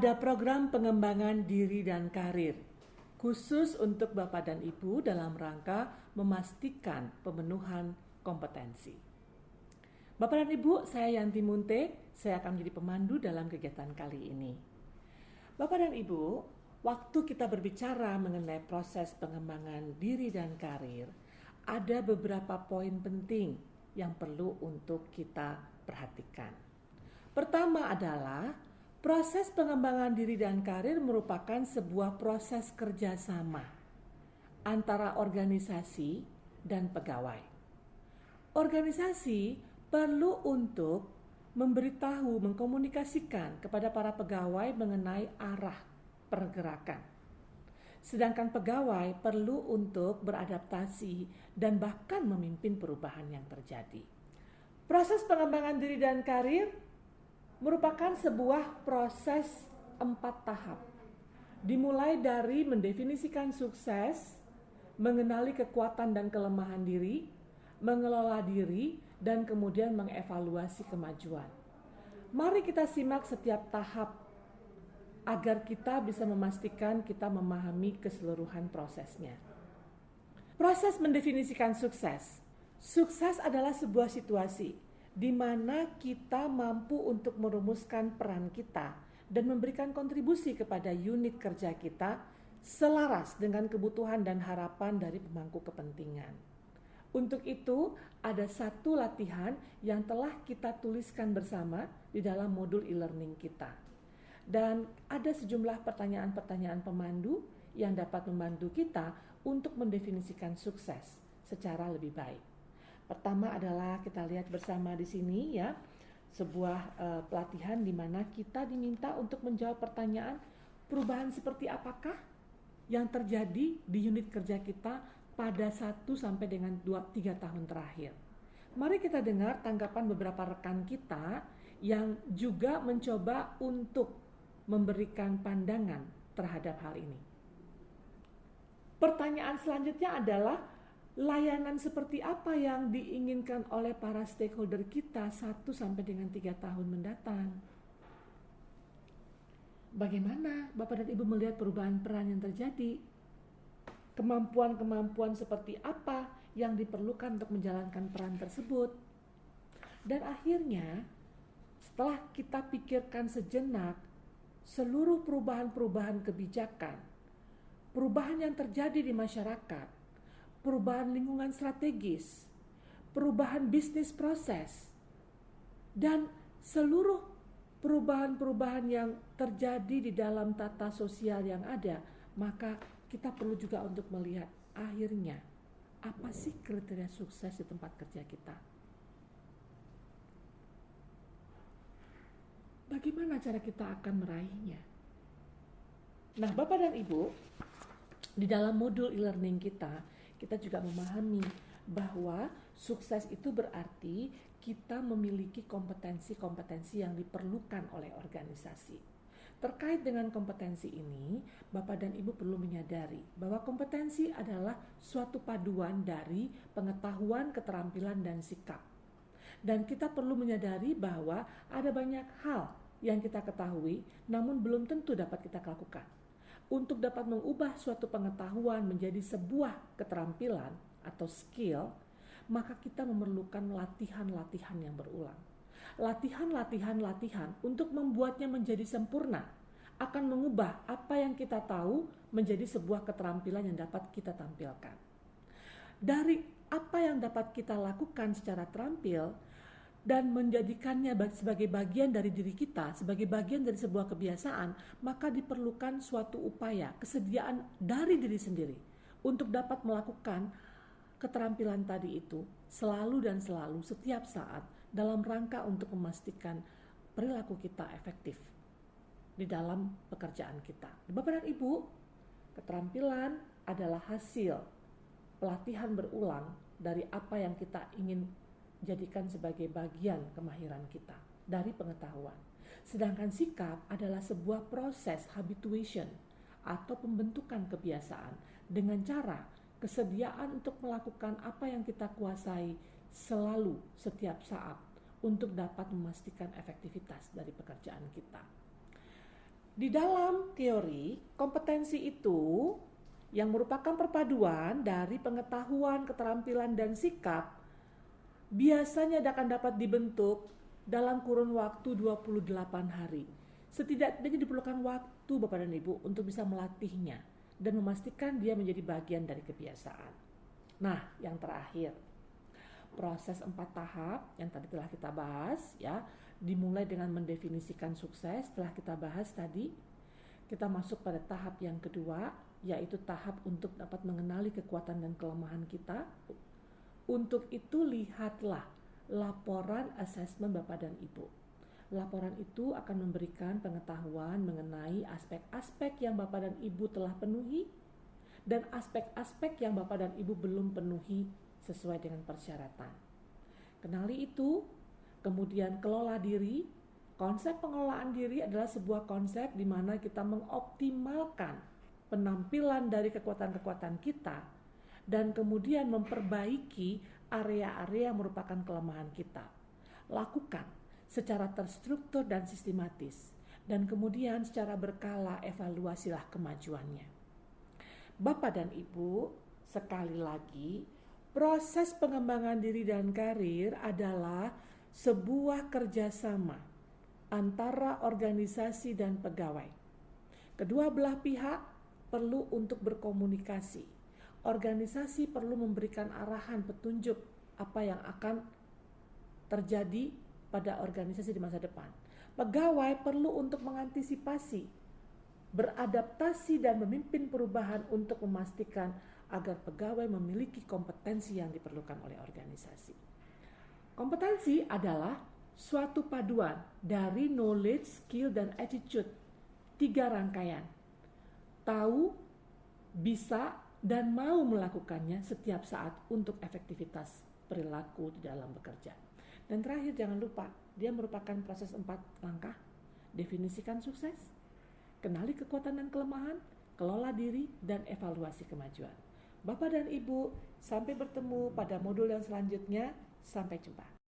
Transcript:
ada program pengembangan diri dan karir khusus untuk Bapak dan Ibu dalam rangka memastikan pemenuhan kompetensi. Bapak dan Ibu, saya Yanti Munte, saya akan menjadi pemandu dalam kegiatan kali ini. Bapak dan Ibu, waktu kita berbicara mengenai proses pengembangan diri dan karir, ada beberapa poin penting yang perlu untuk kita perhatikan. Pertama adalah proses pengembangan diri dan karir merupakan sebuah proses kerjasama antara organisasi dan pegawai. Organisasi perlu untuk memberitahu, mengkomunikasikan kepada para pegawai mengenai arah pergerakan. Sedangkan pegawai perlu untuk beradaptasi dan bahkan memimpin perubahan yang terjadi. Proses pengembangan diri dan karir merupakan sebuah proses 4 tahap. Dimulai dari mendefinisikan sukses, mengenali kekuatan dan kelemahan diri, mengelola diri, dan kemudian mengevaluasi kemajuan. Mari kita simak setiap tahap agar kita bisa memastikan kita memahami keseluruhan prosesnya. Proses mendefinisikan sukses. Sukses adalah sebuah situasi di mana kita mampu untuk merumuskan peran kita dan memberikan kontribusi kepada unit kerja kita selaras dengan kebutuhan dan harapan dari pemangku kepentingan. Untuk itu, ada satu latihan yang telah kita tuliskan bersama di dalam modul e-learning kita. Dan ada sejumlah pertanyaan-pertanyaan pemandu yang dapat membantu kita untuk mendefinisikan sukses secara lebih baik. Pertama adalah kita lihat bersama di sini ya, sebuah pelatihan di mana kita diminta untuk menjawab pertanyaan perubahan seperti apakah yang terjadi di unit kerja kita pada 1 sampai dengan 2-3 tahun terakhir. Mari kita dengar tanggapan beberapa rekan kita yang juga mencoba untuk memberikan pandangan terhadap hal ini. Pertanyaan selanjutnya adalah layanan seperti apa yang diinginkan oleh para stakeholder kita 1 sampai dengan 3 tahun mendatang? Bagaimana Bapak dan Ibu melihat perubahan peran yang terjadi? Kemampuan-kemampuan seperti apa yang diperlukan untuk menjalankan peran tersebut? Dan akhirnya, setelah kita pikirkan sejenak, seluruh perubahan-perubahan kebijakan, perubahan yang terjadi di masyarakat, perubahan lingkungan strategis, perubahan bisnis proses, dan seluruh perubahan-perubahan yang terjadi di dalam tata sosial yang ada, maka kita perlu juga untuk melihat akhirnya apa sih kriteria sukses di tempat kerja kita. Bagaimana cara kita akan meraihnya? Nah, Bapak dan Ibu, di dalam modul e-learning kita juga memahami bahwa sukses itu berarti kita memiliki kompetensi-kompetensi yang diperlukan oleh organisasi. Terkait dengan kompetensi ini, Bapak dan Ibu perlu menyadari bahwa kompetensi adalah suatu paduan dari pengetahuan, keterampilan, dan sikap. Dan kita perlu menyadari bahwa ada banyak hal yang kita ketahui, namun belum tentu dapat kita lakukan. Untuk dapat mengubah suatu pengetahuan menjadi sebuah keterampilan atau skill, maka kita memerlukan latihan-latihan yang berulang. Latihan untuk membuatnya menjadi sempurna akan mengubah apa yang kita tahu menjadi sebuah keterampilan yang dapat kita tampilkan. Dari apa yang dapat kita lakukan secara terampil dan menjadikannya sebagai bagian dari diri kita, sebagai bagian dari sebuah kebiasaan, maka diperlukan suatu upaya, kesediaan dari diri sendiri untuk dapat melakukan keterampilan tadi itu selalu dan selalu setiap saat dalam rangka untuk memastikan perilaku kita efektif di dalam pekerjaan kita. Bapak dan Ibu, keterampilan adalah hasil pelatihan berulang dari apa yang kita ingin jadikan sebagai bagian kemahiran kita dari pengetahuan. Sedangkan sikap adalah sebuah proses habituation atau pembentukan kebiasaan dengan cara kesediaan untuk melakukan apa yang kita kuasai selalu setiap saat untuk dapat memastikan efektivitas dari pekerjaan kita. Di dalam teori, kompetensi itu yang merupakan perpaduan dari pengetahuan, keterampilan, dan sikap biasanya akan dapat dibentuk dalam kurun waktu 28 hari. Setidaknya diperlukan waktu Bapak dan Ibu untuk bisa melatihnya dan memastikan dia menjadi bagian dari kebiasaan. Nah, yang terakhir, proses 4 tahap yang tadi telah kita bahas ya, dimulai dengan mendefinisikan sukses. Setelah kita bahas tadi, kita masuk pada tahap yang kedua, yaitu tahap untuk dapat mengenali kekuatan dan kelemahan kita. Untuk itu lihatlah laporan asesmen Bapak dan Ibu. Laporan itu akan memberikan pengetahuan mengenai aspek-aspek yang Bapak dan Ibu telah penuhi dan aspek-aspek yang Bapak dan Ibu belum penuhi sesuai dengan persyaratan. Kenali itu, kemudian kelola diri. Konsep pengelolaan diri adalah sebuah konsep di mana kita mengoptimalkan penampilan dari kekuatan-kekuatan kita dan kemudian memperbaiki area-area yang merupakan kelemahan kita. Lakukan secara terstruktur dan sistematis, dan kemudian secara berkala evaluasilah kemajuannya. Bapak dan Ibu, sekali lagi, proses pengembangan diri dan karir adalah sebuah kerjasama antara organisasi dan pegawai. Kedua belah pihak perlu untuk berkomunikasi. Organisasi perlu memberikan arahan, petunjuk apa yang akan terjadi pada organisasi di masa depan. Pegawai perlu untuk mengantisipasi, beradaptasi dan memimpin perubahan untuk memastikan agar pegawai memiliki kompetensi yang diperlukan oleh organisasi. Kompetensi adalah suatu paduan dari knowledge, skill, dan attitude. 3 rangkaian. Tahu, bisa, dan mau melakukannya setiap saat untuk efektivitas perilaku di dalam bekerja. Dan terakhir, jangan lupa, dia merupakan proses 4 langkah. Definisikan sukses, kenali kekuatan dan kelemahan, kelola diri, dan evaluasi kemajuan. Bapak dan Ibu, sampai bertemu pada modul yang selanjutnya. Sampai jumpa.